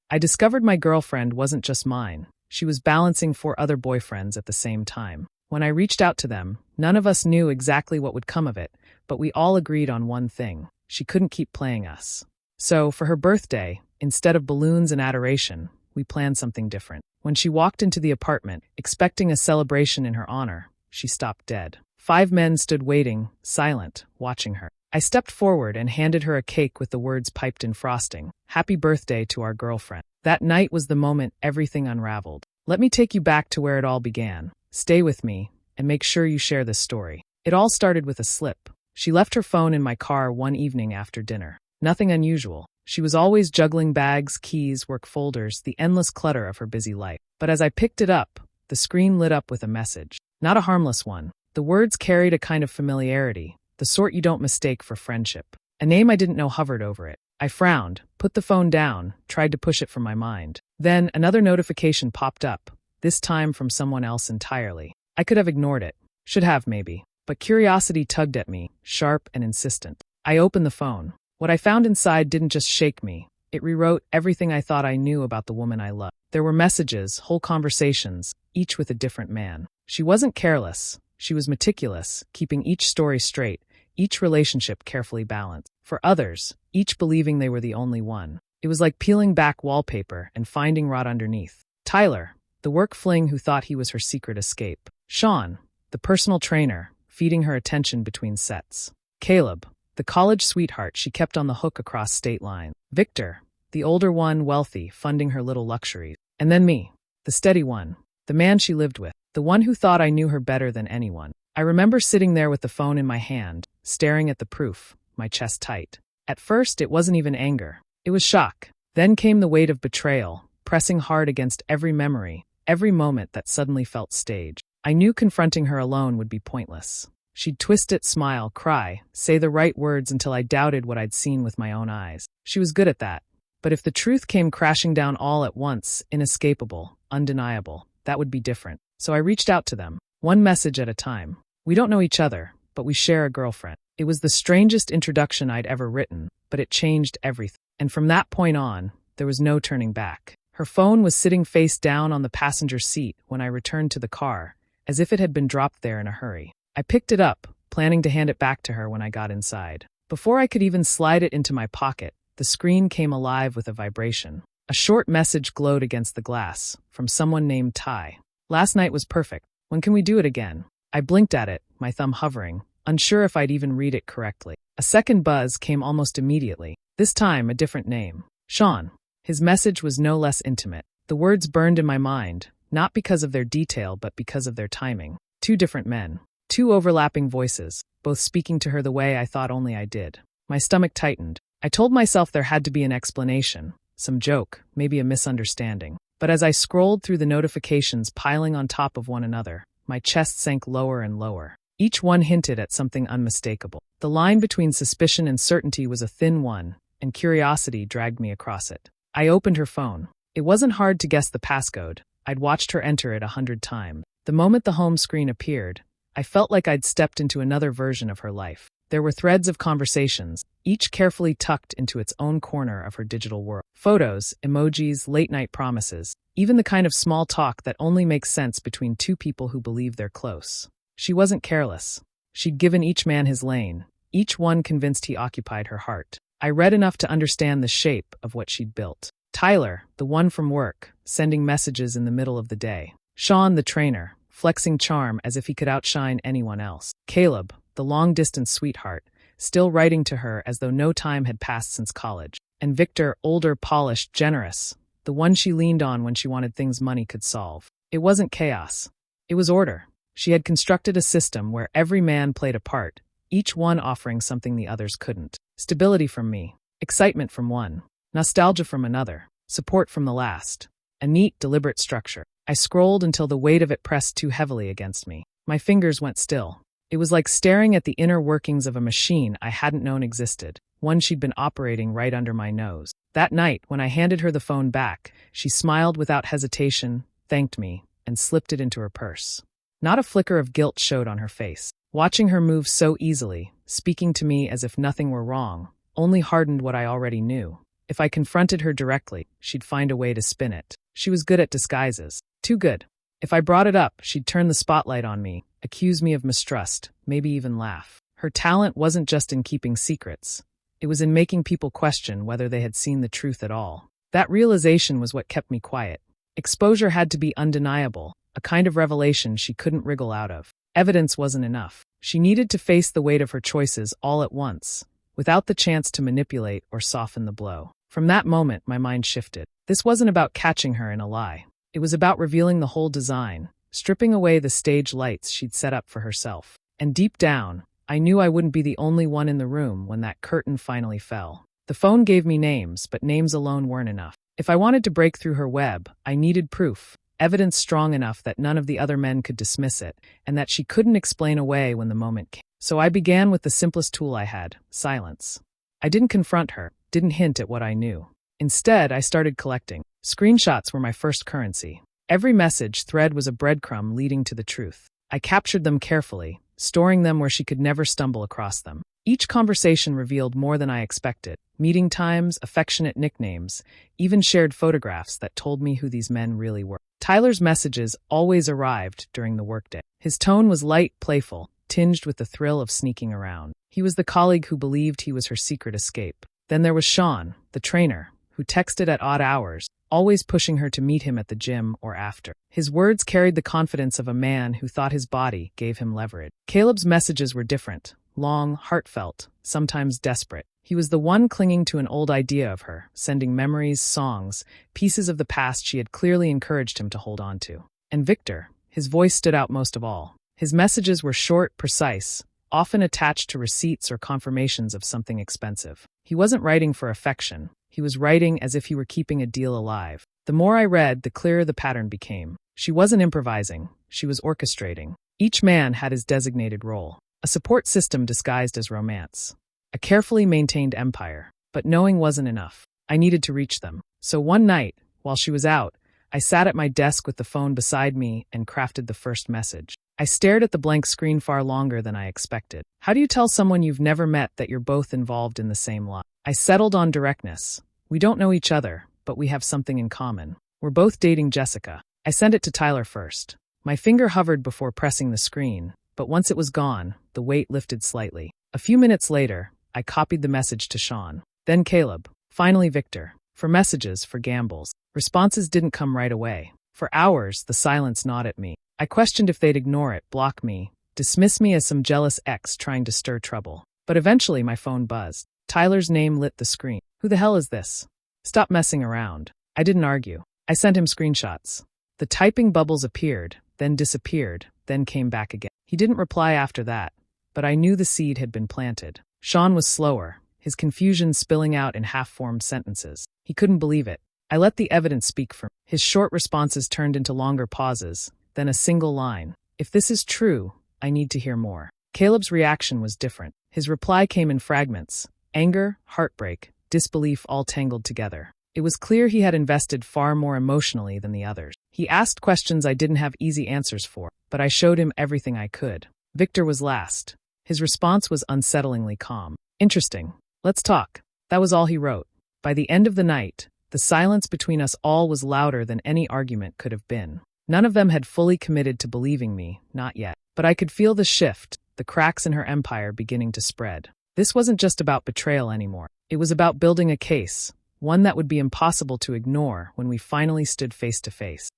I discovered my girlfriend wasn't just mine. She was balancing 4 other boyfriends at the same time. When I reached out to them, none of us knew exactly what would come of it, but we all agreed on one thing: she couldn't keep playing us. So, for her birthday, instead of balloons and adoration, we planned something different. When she walked into the apartment, expecting a celebration in her honor, she stopped dead. 5 men stood waiting, silent, watching her. I stepped forward and handed her a cake with the words piped in frosting: "Happy birthday to our girlfriend." That night was the moment everything unraveled. Let me take you back to where it all began. Stay with me, and make sure you share this story. It all started with a slip. She left her phone in my car one evening after dinner. Nothing unusual. She was always juggling bags, keys, work folders, the endless clutter of her busy life. But as I picked it up, the screen lit up with a message. Not a harmless one. The words carried a kind of familiarity, the sort you don't mistake for friendship. A name I didn't know hovered over it. I frowned, put the phone down, tried to push it from my mind. Then another notification popped up, this time from someone else entirely. I could have ignored it. Should have, maybe. But curiosity tugged at me, sharp and insistent. I opened the phone. What I found inside didn't just shake me. It rewrote everything I thought I knew about the woman I loved. There were messages, whole conversations, each with a different man. She wasn't careless. She was meticulous, keeping each story straight, each relationship carefully balanced. For others, each believing they were the only one. It was like peeling back wallpaper and finding rot underneath. Tyler, the work fling who thought he was her secret escape. Sean, the personal trainer, feeding her attention between sets. Caleb, the college sweetheart she kept on the hook across state lines. Victor, the older one, wealthy, funding her little luxuries. And then me, the steady one, the man she lived with, the one who thought I knew her better than anyone. I remember sitting there with the phone in my hand, staring at the proof, my chest tight. At first, it wasn't even anger. It was shock. Then came the weight of betrayal, pressing hard against every memory, every moment that suddenly felt staged. I knew confronting her alone would be pointless. She'd twist it, smile, cry, say the right words until I doubted what I'd seen with my own eyes. She was good at that. But if the truth came crashing down all at once, inescapable, undeniable, that would be different. So I reached out to them, one message at a time. We don't know each other, but we share a girlfriend. It was the strangest introduction I'd ever written, but it changed everything. And from that point on, there was no turning back. Her phone was sitting face down on the passenger seat when I returned to the car, as if it had been dropped there in a hurry. I picked it up, planning to hand it back to her when I got inside. Before I could even slide it into my pocket, the screen came alive with a vibration. A short message glowed against the glass, from someone named Ty. "Last night was perfect. When can we do it again?" I blinked at it, my thumb hovering, unsure if I'd even read it correctly. A second buzz came almost immediately, this time a different name. Sean. His message was no less intimate. The words burned in my mind, not because of their detail but because of their timing. 2 different men. 2 overlapping voices, both speaking to her the way I thought only I did. My stomach tightened. I told myself there had to be an explanation, some joke, maybe a misunderstanding. But as I scrolled through the notifications piling on top of one another, my chest sank lower and lower. Each one hinted at something unmistakable. The line between suspicion and certainty was a thin one, and curiosity dragged me across it. I opened her phone. It wasn't hard to guess the passcode. I'd watched her enter it 100 times. The moment the home screen appeared, I felt like I'd stepped into another version of her life. There were threads of conversations, each carefully tucked into its own corner of her digital world. Photos, emojis, late-night promises, even the kind of small talk that only makes sense between 2 people who believe they're close. She wasn't careless. She'd given each man his lane, each one convinced he occupied her heart. I read enough to understand the shape of what she'd built. Tyler, the one from work, sending messages in the middle of the day. Sean, the trainer, flexing charm as if he could outshine anyone else. Caleb, the long-distance sweetheart, still writing to her as though no time had passed since college. And Victor, older, polished, generous, the one she leaned on when she wanted things money could solve. It wasn't chaos. It was order. She had constructed a system where every man played a part, each one offering something the others couldn't. Stability from me, excitement from one, nostalgia from another, support from the last. A neat, deliberate structure. I scrolled until the weight of it pressed too heavily against me. My fingers went still. It was like staring at the inner workings of a machine I hadn't known existed, one she'd been operating right under my nose. That night, when I handed her the phone back, she smiled without hesitation, thanked me, and slipped it into her purse. Not a flicker of guilt showed on her face. Watching her move so easily, speaking to me as if nothing were wrong, only hardened what I already knew. If I confronted her directly, she'd find a way to spin it. She was good at disguises. Too good. If I brought it up, she'd turn the spotlight on me, accuse me of mistrust, maybe even laugh. Her talent wasn't just in keeping secrets. It was in making people question whether they had seen the truth at all. That realization was what kept me quiet. Exposure had to be undeniable, a kind of revelation she couldn't wriggle out of. Evidence wasn't enough. She needed to face the weight of her choices all at once, without the chance to manipulate or soften the blow. From that moment, my mind shifted. This wasn't about catching her in a lie. It was about revealing the whole design, stripping away the stage lights she'd set up for herself. And deep down, I knew I wouldn't be the only one in the room when that curtain finally fell. The phone gave me names, but names alone weren't enough. If I wanted to break through her web, I needed proof, evidence strong enough that none of the other men could dismiss it, and that she couldn't explain away when the moment came. So I began with the simplest tool I had, silence. I didn't confront her, didn't hint at what I knew. Instead, I started collecting. Screenshots were my first currency. Every message thread was a breadcrumb leading to the truth. I captured them carefully, storing them where she could never stumble across them. Each conversation revealed more than I expected. Meeting times, affectionate nicknames, even shared photographs that told me who these men really were. Tyler's messages always arrived during the workday. His tone was light, playful, tinged with the thrill of sneaking around. He was the colleague who believed he was her secret escape. Then there was Sean, the trainer, who texted at odd hours, always pushing her to meet him at the gym or after. His words carried the confidence of a man who thought his body gave him leverage. Caleb's messages were different, long, heartfelt, sometimes desperate. He was the one clinging to an old idea of her, sending memories, songs, pieces of the past she had clearly encouraged him to hold on to. And Victor, his voice stood out most of all. His messages were short, precise, often attached to receipts or confirmations of something expensive. He wasn't writing for affection. He was writing as if he were keeping a deal alive. The more I read, the clearer the pattern became. She wasn't improvising. She was orchestrating. Each man had his designated role. A support system disguised as romance. A carefully maintained empire. But knowing wasn't enough. I needed to reach them. So one night, while she was out, I sat at my desk with the phone beside me and crafted the first message. I stared at the blank screen far longer than I expected. How do you tell someone you've never met that you're both involved in the same lie? I settled on directness. We don't know each other, but we have something in common. We're both dating Jessica. I sent it to Tyler first. My finger hovered before pressing the screen, but once it was gone, the weight lifted slightly. A few minutes later, I copied the message to Sean. Then Caleb. Finally Victor. For messages, for gambles. Responses didn't come right away. For hours, the silence gnawed at me. I questioned if they'd ignore it, block me, dismiss me as some jealous ex trying to stir trouble. But eventually my phone buzzed. Tyler's name lit the screen. Who the hell is this? Stop messing around. I didn't argue. I sent him screenshots. The typing bubbles appeared, then disappeared, then came back again. He didn't reply after that, but I knew the seed had been planted. Sean was slower, his confusion spilling out in half-formed sentences. He couldn't believe it. I let the evidence speak for me. His short responses turned into longer pauses, then a single line. If this is true, I need to hear more. Caleb's reaction was different. His reply came in fragments. Anger, heartbreak, disbelief all tangled together. It was clear he had invested far more emotionally than the others. He asked questions I didn't have easy answers for, but I showed him everything I could. Victor was last. His response was unsettlingly calm. Interesting. Let's talk. That was all he wrote. By the end of the night, the silence between us all was louder than any argument could have been. None of them had fully committed to believing me, not yet. But I could feel the shift, the cracks in her empire beginning to spread. This wasn't just about betrayal anymore. It was about building a case, one that would be impossible to ignore when we finally stood face to face.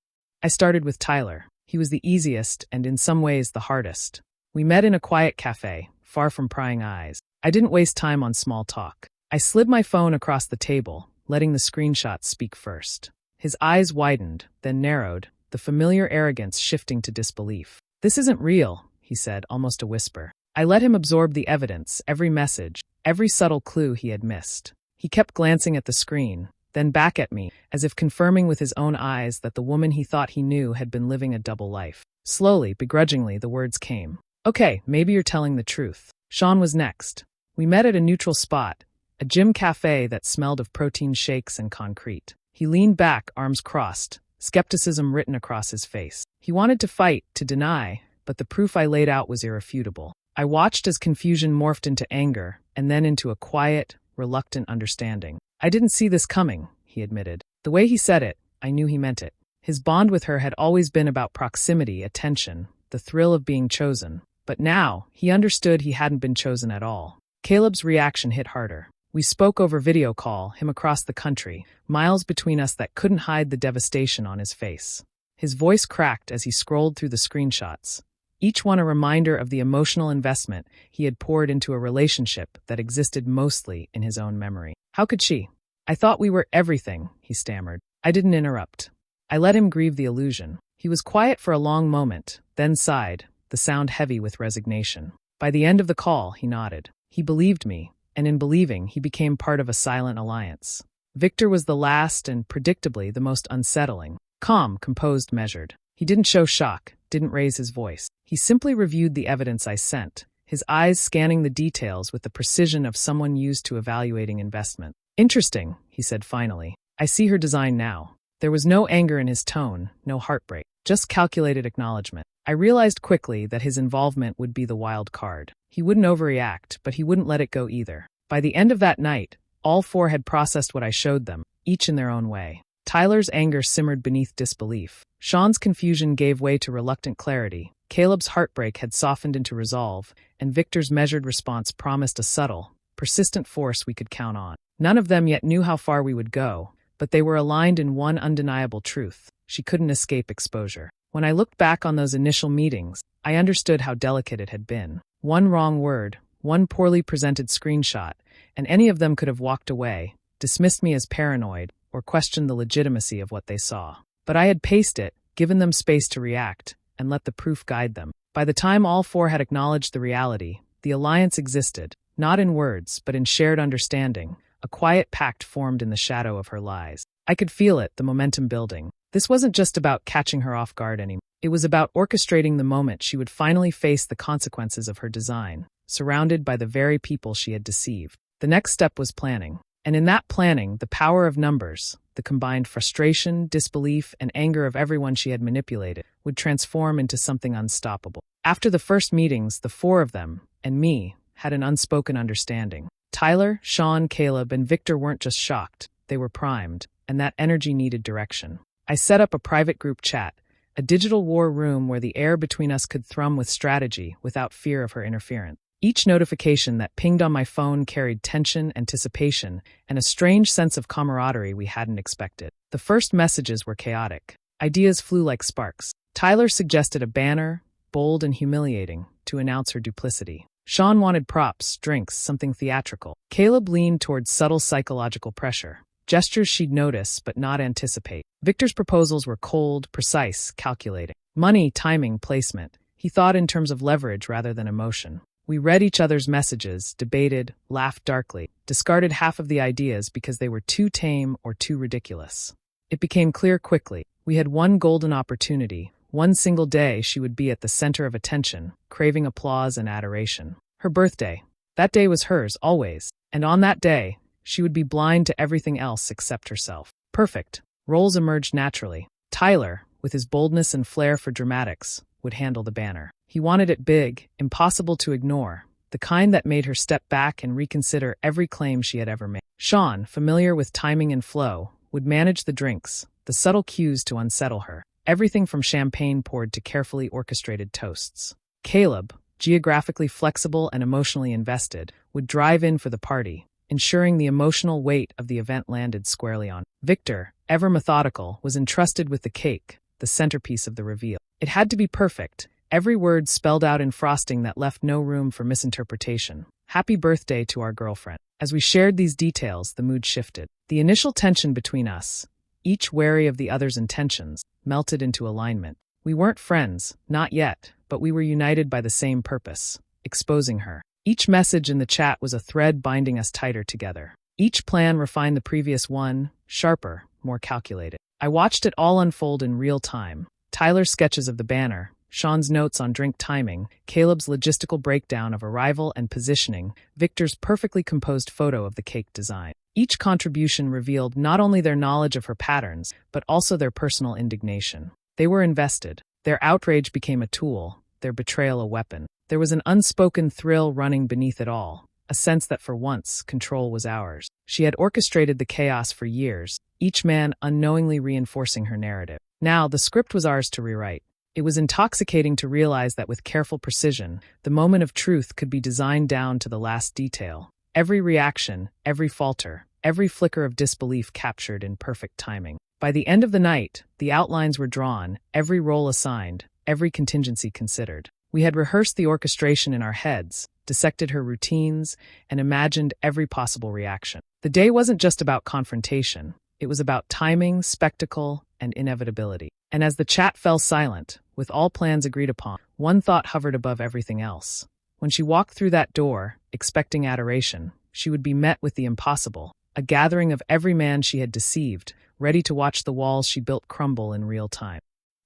I started with Tyler. He was the easiest and in some ways the hardest. We met in a quiet cafe, far from prying eyes. I didn't waste time on small talk. I slid my phone across the table, letting the screenshots speak first. His eyes widened, then narrowed, the familiar arrogance shifting to disbelief. This isn't real, he said, almost a whisper. I let him absorb the evidence, every message, every subtle clue he had missed. He kept glancing at the screen, then back at me, as if confirming with his own eyes that the woman he thought he knew had been living a double life. Slowly, begrudgingly, the words came. Okay, maybe you're telling the truth. Sean was next. We met at a neutral spot, a gym cafe that smelled of protein shakes and concrete. He leaned back, arms crossed, skepticism written across his face. He wanted to fight, to deny, but the proof I laid out was irrefutable. I watched as confusion morphed into anger, and then into a quiet, reluctant understanding. I didn't see this coming, he admitted. The way he said it, I knew he meant it. His bond with her had always been about proximity, attention, the thrill of being chosen. But now, he understood he hadn't been chosen at all. Caleb's reaction hit harder. We spoke over video call, him across the country, miles between us that couldn't hide the devastation on his face. His voice cracked as he scrolled through the screenshots, each one a reminder of the emotional investment he had poured into a relationship that existed mostly in his own memory. How could she? I thought we were everything, he stammered. I didn't interrupt. I let him grieve the illusion. He was quiet for a long moment, then sighed, the sound heavy with resignation. By the end of the call, he nodded. He believed me, and in believing, he became part of a silent alliance. Victor was the last and, predictably, the most unsettling. Calm, composed, measured. He didn't show shock, didn't raise his voice. He simply reviewed the evidence I sent, his eyes scanning the details with the precision of someone used to evaluating investment. Interesting, he said finally. I see her design now. There was no anger in his tone, no heartbreak, just calculated acknowledgement. I realized quickly that his involvement would be the wild card. He wouldn't overreact, but he wouldn't let it go either. By the end of that night, all four had processed what I showed them, each in their own way. Tyler's anger simmered beneath disbelief. Sean's confusion gave way to reluctant clarity. Caleb's heartbreak had softened into resolve, and Victor's measured response promised a subtle, persistent force we could count on. None of them yet knew how far we would go, but they were aligned in one undeniable truth. She couldn't escape exposure. When I looked back on those initial meetings, I understood how delicate it had been. One wrong word, one poorly presented screenshot, and any of them could have walked away, dismissed me as paranoid, or questioned the legitimacy of what they saw. But I had paced it, given them space to react, and let the proof guide them. By the time all four had acknowledged the reality, the alliance existed, not in words, but in shared understanding. A quiet pact formed in the shadow of her lies. I could feel it, the momentum building. This wasn't just about catching her off guard anymore. It was about orchestrating the moment she would finally face the consequences of her design, surrounded by the very people she had deceived. The next step was planning. And in that planning, the power of numbers, the combined frustration, disbelief, and anger of everyone she had manipulated, would transform into something unstoppable. After the first meetings, the four of them, and me, had an unspoken understanding. Tyler, Sean, Caleb, and Victor weren't just shocked. They were primed, and that energy needed direction. I set up a private group chat, a digital war room where the air between us could thrum with strategy without fear of her interference. Each notification that pinged on my phone carried tension, anticipation, and a strange sense of camaraderie we hadn't expected. The first messages were chaotic. Ideas flew like sparks. Tyler suggested a banner, bold and humiliating, to announce her duplicity. Sean wanted props, drinks, something theatrical. Caleb leaned towards subtle psychological pressure, gestures she'd notice but not anticipate. Victor's proposals were cold, precise, calculating. Money, timing, placement. He thought in terms of leverage rather than emotion. We read each other's messages, debated, laughed darkly, discarded half of the ideas because they were too tame or too ridiculous. It became clear quickly. We had one golden opportunity. One single day she would be at the center of attention, craving applause and adoration. Her birthday. That day was hers, always. And on that day, she would be blind to everything else except herself. Perfect. Roles emerged naturally. Tyler, with his boldness and flair for dramatics, would handle the banner. He wanted it big, impossible to ignore, the kind that made her step back and reconsider every claim she had ever made. Sean, familiar with timing and flow, would manage the drinks, the subtle cues to unsettle her. Everything from champagne poured to carefully orchestrated toasts. Caleb, geographically flexible and emotionally invested, would drive in for the party, ensuring the emotional weight of the event landed squarely on. Victor, ever methodical, was entrusted with the cake, the centerpiece of the reveal. It had to be perfect, every word spelled out in frosting that left no room for misinterpretation. Happy birthday to our girlfriend. As we shared these details, the mood shifted. The initial tension between us, each wary of the other's intentions, melted into alignment. We weren't friends, not yet, but we were united by the same purpose, exposing her. Each message in the chat was a thread binding us tighter together. Each plan refined the previous one, sharper, more calculated. I watched it all unfold in real time. Tyler's sketches of the banner, Sean's notes on drink timing, Caleb's logistical breakdown of arrival and positioning, Victor's perfectly composed photo of the cake design. Each contribution revealed not only their knowledge of her patterns, but also their personal indignation. They were invested. Their outrage became a tool, their betrayal a weapon. There was an unspoken thrill running beneath it all, a sense that for once, control was ours. She had orchestrated the chaos for years, each man unknowingly reinforcing her narrative. Now, the script was ours to rewrite. It was intoxicating to realize that with careful precision, the moment of truth could be designed down to the last detail. Every reaction, every falter, every flicker of disbelief captured in perfect timing. By the end of the night, the outlines were drawn, every role assigned, every contingency considered. We had rehearsed the orchestration in our heads, dissected her routines, and imagined every possible reaction. The day wasn't just about confrontation. It was about timing, spectacle, and inevitability. And as the chat fell silent, with all plans agreed upon, one thought hovered above everything else. When she walked through that door, expecting adoration, she would be met with the impossible, a gathering of every man she had deceived, ready to watch the walls she built crumble in real time.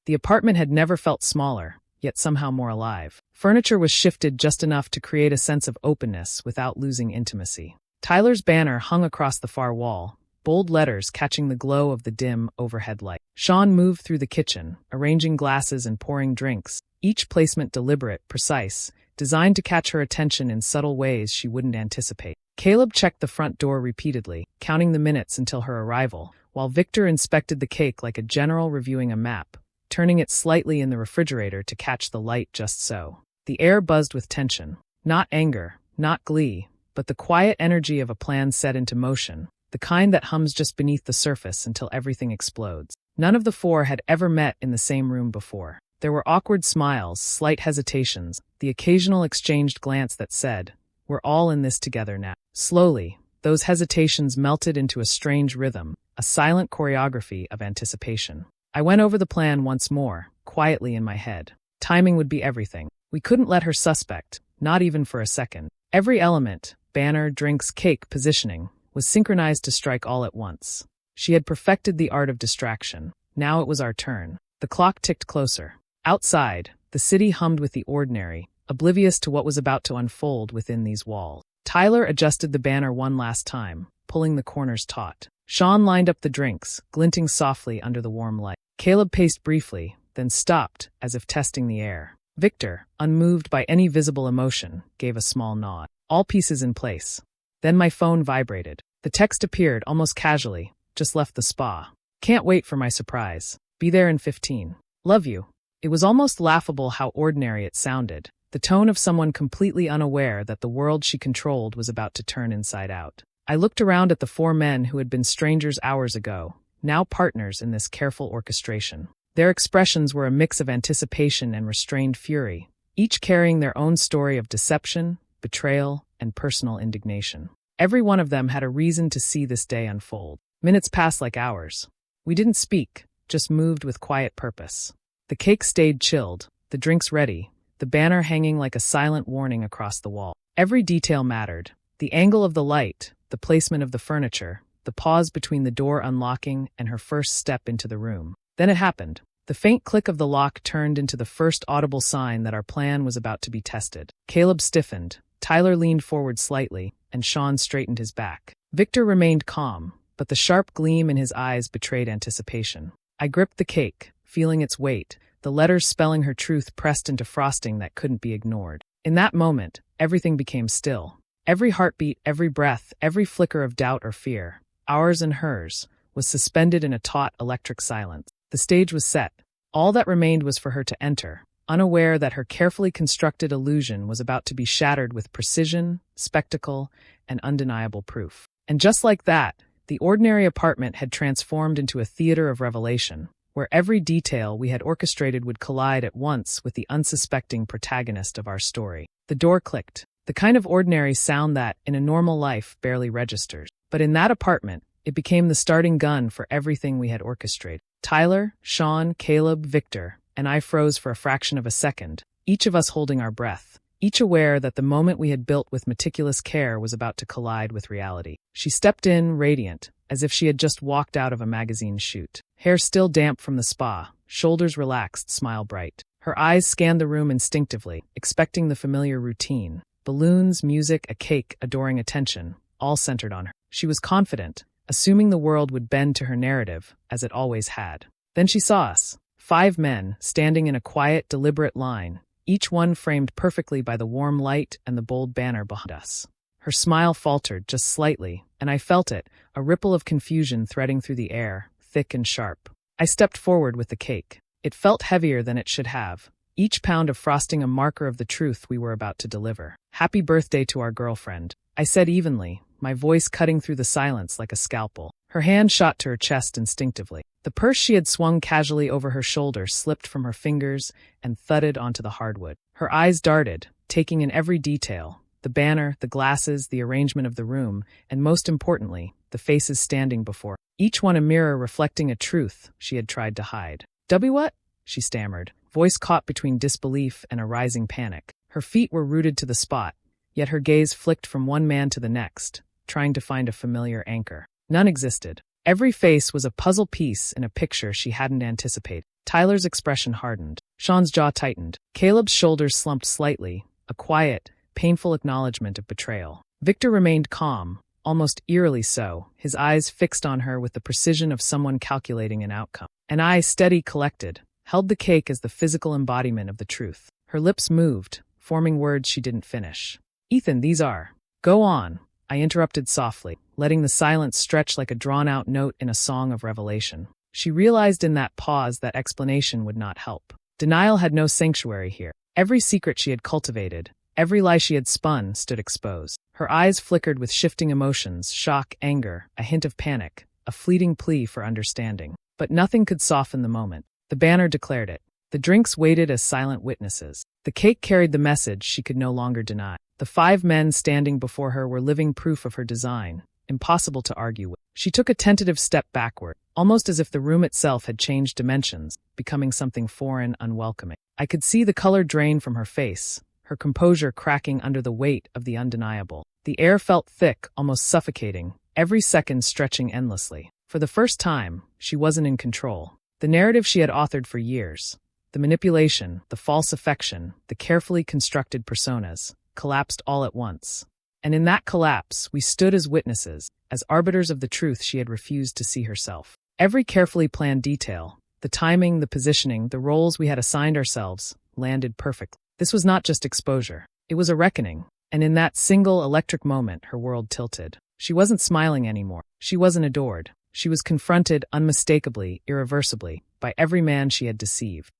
The apartment had never felt smaller, yet somehow more alive. Furniture was shifted just enough to create a sense of openness without losing intimacy. Tyler's banner hung across the far wall, bold letters catching the glow of the dim overhead light. Sean moved through the kitchen, arranging glasses and pouring drinks, each placement deliberate, precise, designed to catch her attention in subtle ways she wouldn't anticipate. Caleb checked the front door repeatedly, counting the minutes until her arrival, while Victor inspected the cake like a general reviewing a map, turning it slightly in the refrigerator to catch the light just so. The air buzzed with tension. Not anger, not glee, but the quiet energy of a plan set into motion, the kind that hums just beneath the surface until everything explodes. None of the four had ever met in the same room before. There were awkward smiles, slight hesitations, the occasional exchanged glance that said, "We're all in this together now." Slowly, those hesitations melted into a strange rhythm, a silent choreography of anticipation. I went over the plan once more, quietly in my head. Timing would be everything. We couldn't let her suspect, not even for a second. Every element, banner, drinks, cake, positioning, was synchronized to strike all at once. She had perfected the art of distraction. Now it was our turn. The clock ticked closer. Outside, the city hummed with the ordinary, oblivious to what was about to unfold within these walls. Tyler adjusted the banner one last time, pulling the corners taut. Sean lined up the drinks, glinting softly under the warm light. Caleb paced briefly, then stopped, as if testing the air. Victor, unmoved by any visible emotion, gave a small nod. All pieces in place. Then my phone vibrated. The text appeared almost casually. Just left the spa. Can't wait for my surprise. Be there in 15. Love you. It was almost laughable how ordinary it sounded. The tone of someone completely unaware that the world she controlled was about to turn inside out. I looked around at the four men who had been strangers hours ago, now partners in this careful orchestration. Their expressions were a mix of anticipation and restrained fury, each carrying their own story of deception, betrayal, and personal indignation. Every one of them had a reason to see this day unfold. Minutes passed like hours. We didn't speak, just moved with quiet purpose. The cake stayed chilled, the drinks ready, the banner hanging like a silent warning across the wall. Every detail mattered. The angle of the light, the placement of the furniture, the pause between the door unlocking and her first step into the room. Then it happened. The faint click of the lock turned into the first audible sign that our plan was about to be tested. Caleb stiffened, Tyler leaned forward slightly, and Sean straightened his back. Victor remained calm, but the sharp gleam in his eyes betrayed anticipation. I gripped the cake, feeling its weight, the letters spelling her truth pressed into frosting that couldn't be ignored. In that moment, everything became still. Every heartbeat, every breath, every flicker of doubt or fear, ours and hers, was suspended in a taut electric silence. The stage was set. All that remained was for her to enter, unaware that her carefully constructed illusion was about to be shattered with precision, spectacle, and undeniable proof. And just like that, the ordinary apartment had transformed into a theater of revelation, where every detail we had orchestrated would collide at once with the unsuspecting protagonist of our story. The door clicked, the kind of ordinary sound that, in a normal life, barely registers. But in that apartment, it became the starting gun for everything we had orchestrated. Tyler, Sean, Caleb, Victor, and I froze for a fraction of a second, each of us holding our breath, each aware that the moment we had built with meticulous care was about to collide with reality. She stepped in, radiant, as if she had just walked out of a magazine shoot. Hair still damp from the spa, shoulders relaxed, smile bright. Her eyes scanned the room instinctively, expecting the familiar routine. Balloons, music, a cake, adoring attention, all centered on her. She was confident, assuming the world would bend to her narrative, as it always had. Then she saw us, 5 men, standing in a quiet, deliberate line, each one framed perfectly by the warm light and the bold banner behind us. Her smile faltered just slightly, and I felt it, a ripple of confusion threading through the air, thick and sharp. I stepped forward with the cake. It felt heavier than it should have, each pound of frosting a marker of the truth we were about to deliver. "Happy birthday to our girlfriend," I said evenly, my voice cutting through the silence like a scalpel. Her hand shot to her chest instinctively. The purse she had swung casually over her shoulder slipped from her fingers and thudded onto the hardwood. Her eyes darted, taking in every detail: the banner, the glasses, the arrangement of the room, and most importantly, the faces standing before, each one a mirror reflecting a truth she had tried to hide. What?" she stammered, voice caught between disbelief and a rising panic. Her feet were rooted to the spot, yet her gaze flicked from one man to the next, trying to find a familiar anchor. None existed. Every face was a puzzle piece in a picture she hadn't anticipated. Tyler's expression hardened. Sean's jaw tightened. Caleb's shoulders slumped slightly, a quiet, painful acknowledgement of betrayal. Victor remained calm, almost eerily so, his eyes fixed on her with the precision of someone calculating an outcome. And I, steady, collected, held the cake as the physical embodiment of the truth. Her lips moved, forming words she didn't finish. "Ethan, these are—" "Go on," I interrupted softly, letting the silence stretch like a drawn-out note in a song of revelation. She realized in that pause that explanation would not help. Denial had no sanctuary here. Every secret she had cultivated, every lie she had spun, stood exposed. Her eyes flickered with shifting emotions: shock, anger, a hint of panic, a fleeting plea for understanding. But nothing could soften the moment. The banner declared it. The drinks waited as silent witnesses. The cake carried the message she could no longer deny. The 5 men standing before her were living proof of her design, impossible to argue with. She took a tentative step backward, almost as if the room itself had changed dimensions, becoming something foreign, unwelcoming. I could see the color drain from her face, her composure cracking under the weight of the undeniable. The air felt thick, almost suffocating, every second stretching endlessly. For the first time, she wasn't in control. The narrative she had authored for years, the manipulation, the false affection, the carefully constructed personas, collapsed all at once. And in that collapse, we stood as witnesses, as arbiters of the truth she had refused to see herself. Every carefully planned detail, the timing, the positioning, the roles we had assigned ourselves, landed perfectly. This was not just exposure. It was a reckoning. And in that single electric moment, her world tilted. She wasn't smiling anymore. She wasn't adored. She was confronted unmistakably, irreversibly, by every man she had deceived.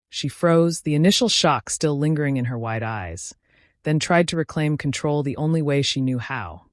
She froze, the initial shock still lingering in her wide eyes, then tried to reclaim control the only way she knew how,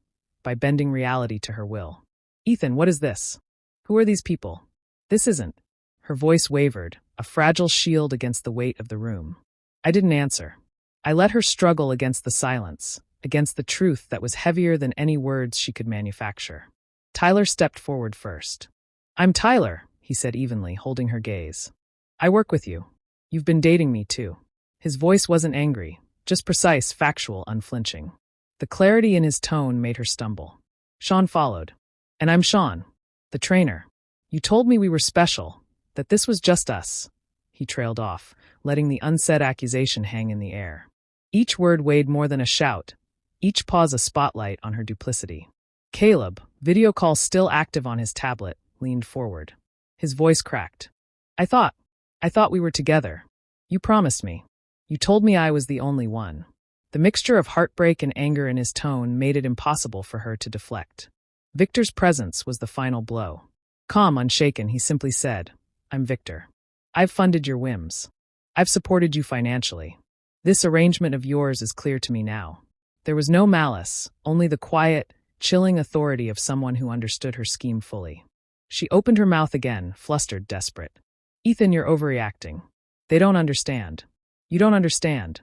by bending reality to her will. "Ethan, what is this? Who are these people? This isn't—" Her voice wavered, a fragile shield against the weight of the room. I didn't answer. I let her struggle against the silence, against the truth that was heavier than any words she could manufacture. Tyler stepped forward first. "I'm Tyler," he said evenly, holding her gaze. "I work with you. You've been dating me, too." His voice wasn't angry, just precise, factual, unflinching. The clarity in his tone made her stumble. Sean followed. "And I'm Sean, the trainer. You told me we were special, that this was just us." He trailed off, letting the unsaid accusation hang in the air. Each word weighed more than a shout, each pause a spotlight on her duplicity. Caleb, video call still active on his tablet, leaned forward. His voice cracked. I thought we were together. You promised me. You told me I was the only one." The mixture of heartbreak and anger in his tone made it impossible for her to deflect. Victor's presence was the final blow. Calm, unshaken, he simply said, "I'm Victor. I've funded your whims. I've supported you financially. This arrangement of yours is clear to me now." There was no malice, only the quiet, chilling authority of someone who understood her scheme fully. She opened her mouth again, flustered, desperate. "Ethan, you're overreacting. They don't understand. You don't understand."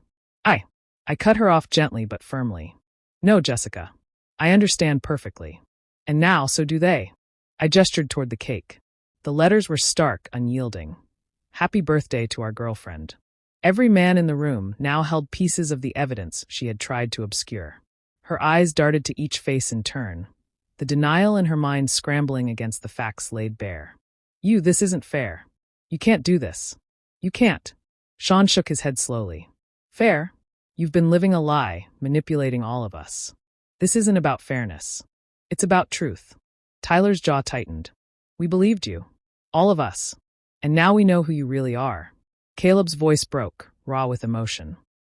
I cut her off gently but firmly. "No, Jessica. I understand perfectly. And now, so do they." I gestured toward the cake. The letters were stark, unyielding. "Happy birthday to our girlfriend." Every man in the room now held pieces of the evidence she had tried to obscure. Her eyes darted to each face in turn, the denial in her mind scrambling against the facts laid bare. This isn't fair. You can't do this. You can't." Sean shook his head slowly. "Fair? You've been living a lie, manipulating all of us. This isn't about fairness. It's about truth." Tyler's jaw tightened. "We believed you. All of us. And now we know who you really are." Caleb's voice broke, raw with emotion.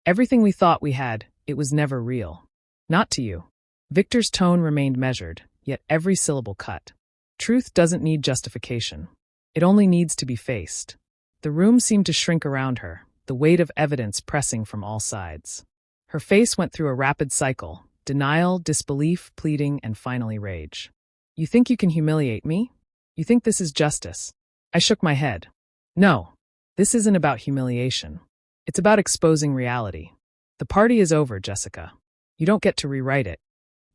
"Everything we thought we had, it was never real. Not to you. Victor's tone remained measured, yet every syllable cut. Truth doesn't need justification. It only needs to be faced. The room seemed to shrink around her, the weight of evidence pressing from all sides. Her face went through a rapid cycle: denial, disbelief, pleading, and finally rage. You think you can humiliate me? You think this is justice? I shook my head. No, this isn't about humiliation. It's about exposing reality. The party is over, Jessica. You don't get to rewrite it.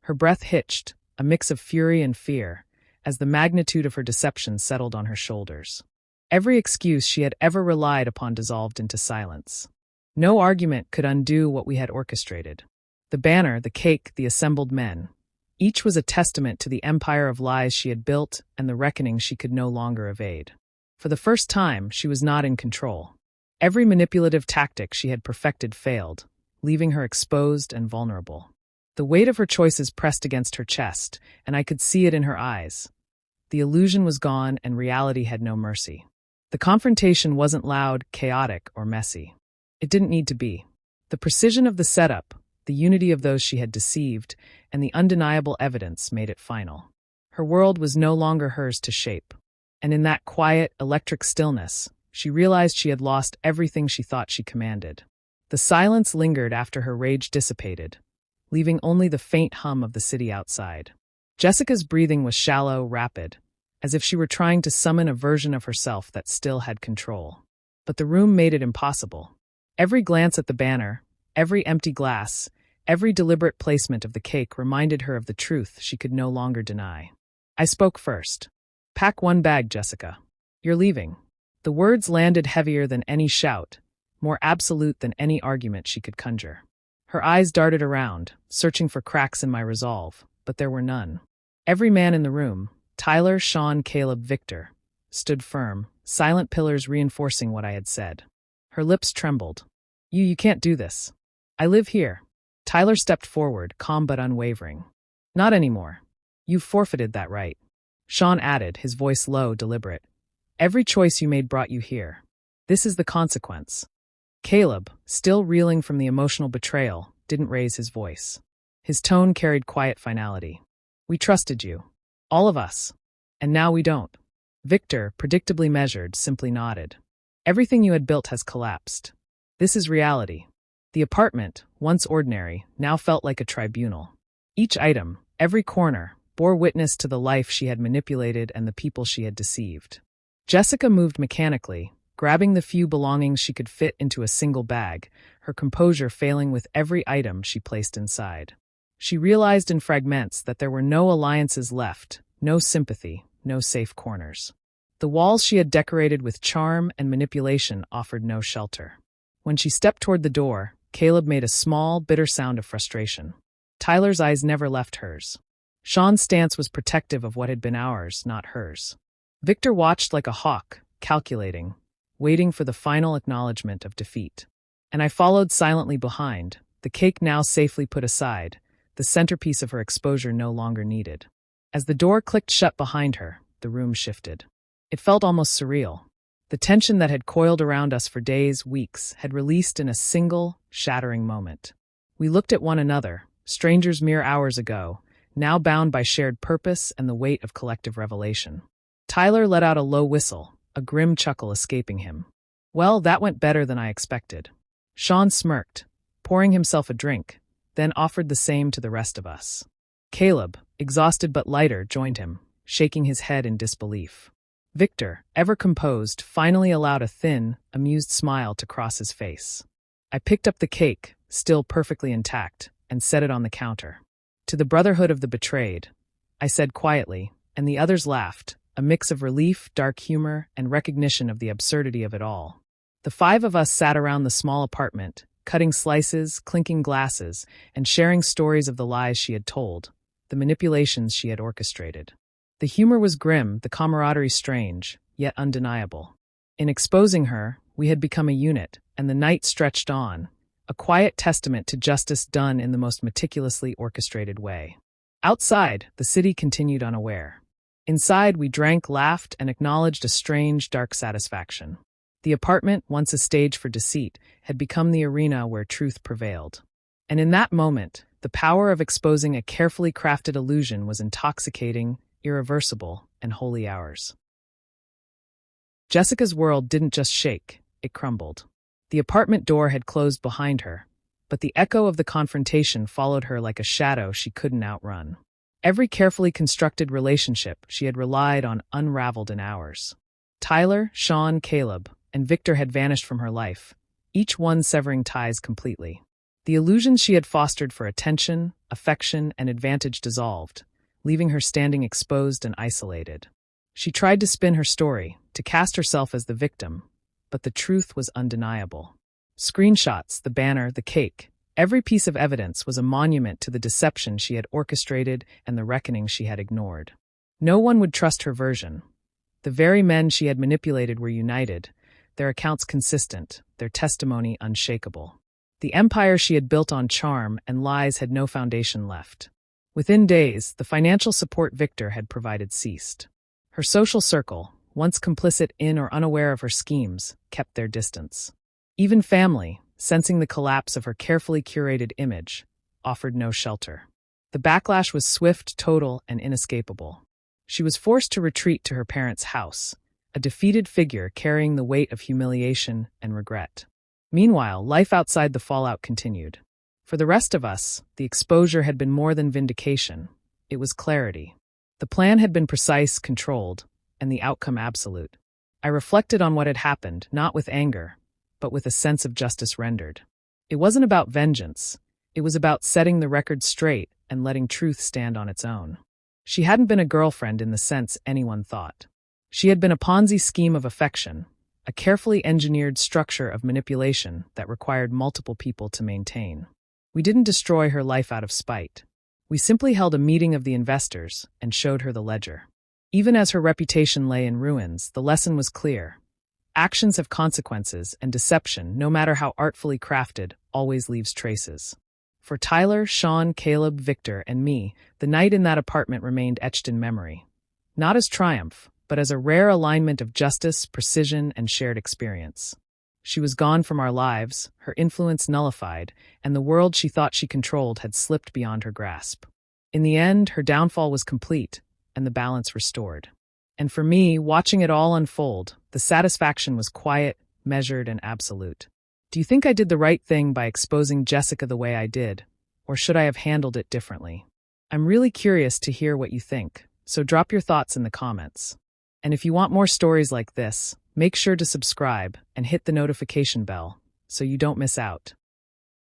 Her breath hitched, a mix of fury and fear, as the magnitude of her deception settled on her shoulders. Every excuse she had ever relied upon dissolved into silence. No argument could undo what we had orchestrated. The banner, the cake, the assembled men. Each was a testament to the empire of lies she had built and the reckoning she could no longer evade. For the first time, she was not in control. Every manipulative tactic she had perfected failed, leaving her exposed and vulnerable. The weight of her choices pressed against her chest, and I could see it in her eyes. The illusion was gone, and reality had no mercy. The confrontation wasn't loud, chaotic, or messy. It didn't need to be. The precision of the setup, the unity of those she had deceived, and the undeniable evidence made it final. Her world was no longer hers to shape. And in that quiet, electric stillness, she realized she had lost everything she thought she commanded. The silence lingered after her rage dissipated, leaving only the faint hum of the city outside. Jessica's breathing was shallow, rapid, as if she were trying to summon a version of herself that still had control. But the room made it impossible. Every glance at the banner, every empty glass, every deliberate placement of the cake reminded her of the truth she could no longer deny. I spoke first. Pack one bag, Jessica. You're leaving. The words landed heavier than any shout, more absolute than any argument she could conjure. Her eyes darted around, searching for cracks in my resolve, but there were none. Every man in the room, Tyler, Sean, Caleb, Victor, stood firm, silent pillars reinforcing what I had said. Her lips trembled. You can't do this. I live here. Tyler stepped forward, calm but unwavering. Not anymore. You've forfeited that right. Sean added, his voice low, deliberate. Every choice you made brought you here. This is the consequence. Caleb, still reeling from the emotional betrayal, didn't raise his voice. His tone carried quiet finality. We trusted you. All of us. And now we don't. Victor, predictably measured, simply nodded. Everything you had built has collapsed. This is reality. The apartment, once ordinary, now felt like a tribunal. Each item, every corner, bore witness to the life she had manipulated and the people she had deceived. Jessica moved mechanically, grabbing the few belongings she could fit into a single bag, her composure failing with every item she placed inside. She realized in fragments that there were no alliances left, no sympathy, no safe corners. The walls she had decorated with charm and manipulation offered no shelter. When she stepped toward the door, Caleb made a small, bitter sound of frustration. Tyler's eyes never left hers. Sean's stance was protective of what had been ours, not hers. Victor watched like a hawk, calculating, waiting for the final acknowledgement of defeat. And I followed silently behind, the cake now safely put aside, the centerpiece of her exposure no longer needed. As the door clicked shut behind her, the room shifted. It felt almost surreal. The tension that had coiled around us for days, weeks, had released in a single, shattering moment. We looked at one another, strangers mere hours ago, now bound by shared purpose and the weight of collective revelation. Tyler let out a low whistle, a grim chuckle escaping him. Well, that went better than I expected. Sean smirked, pouring himself a drink, then offered the same to the rest of us. Caleb, exhausted but lighter, joined him, shaking his head in disbelief. Victor, ever composed, finally allowed a thin, amused smile to cross his face. I picked up the cake, still perfectly intact, and set it on the counter. To the brotherhood of the betrayed, I said quietly, and the others laughed, a mix of relief, dark humor, and recognition of the absurdity of it all. The five of us sat around the small apartment, cutting slices, clinking glasses, and sharing stories of the lies she had told, the manipulations she had orchestrated. The humor was grim, the camaraderie strange, yet undeniable. In exposing her, we had become a unit, and the night stretched on, a quiet testament to justice done in the most meticulously orchestrated way. Outside, the city continued unaware. Inside, we drank, laughed, and acknowledged a strange, dark satisfaction. The apartment, once a stage for deceit, had become the arena where truth prevailed. And in that moment, The power of exposing a carefully crafted illusion was intoxicating, irreversible, and wholly ours. Jessica's world didn't just shake, it crumbled. The apartment door had closed behind her, but the echo of the confrontation followed her like a shadow she couldn't outrun. Every carefully constructed relationship she had relied on unraveled in hours. Tyler, Sean, Caleb, and Victor had vanished from her life, each one severing ties completely. The illusions she had fostered for attention, affection, and advantage dissolved, leaving her standing exposed and isolated. She tried to spin her story, to cast herself as the victim, but the truth was undeniable. Screenshots, the banner, the cake, every piece of evidence was a monument to the deception she had orchestrated and the reckoning she had ignored. No one would trust her version. The very men she had manipulated were united, their accounts consistent, their testimony unshakable. The empire she had built on charm and lies had no foundation left. Within days, the financial support Victor had provided ceased. Her social circle, once complicit in or unaware of her schemes, kept their distance. Even family, sensing the collapse of her carefully curated image, offered no shelter. The backlash was swift, total, and inescapable. She was forced to retreat to her parents' house, a defeated figure carrying the weight of humiliation and regret. Meanwhile, life outside the fallout continued. For the rest of us, the exposure had been more than vindication. It was clarity. The plan had been precise, controlled, and the outcome absolute. I reflected on what had happened, not with anger, but with a sense of justice rendered. It wasn't about vengeance. It was about setting the record straight and letting truth stand on its own. She hadn't been a girlfriend in the sense anyone thought. She had been a Ponzi scheme of affection, a carefully engineered structure of manipulation that required multiple people to maintain. We didn't destroy her life out of spite. We simply held a meeting of the investors and showed her the ledger. Even as her reputation lay in ruins, the lesson was clear. Actions have consequences, and deception, no matter how artfully crafted, always leaves traces. For Tyler, Sean, Caleb, Victor, and me, the night in that apartment remained etched in memory. Not as triumph, but as a rare alignment of justice, precision, and shared experience. She was gone from our lives, her influence nullified, and the world she thought she controlled had slipped beyond her grasp. In the end, her downfall was complete, and the balance restored. And for me, watching it all unfold, the satisfaction was quiet, measured, and absolute. Do you think I did the right thing by exposing Jessica the way I did, or should I have handled it differently? I'm really curious to hear what you think, so drop your thoughts in the comments. And if you want more stories like this, make sure to subscribe and hit the notification bell so you don't miss out.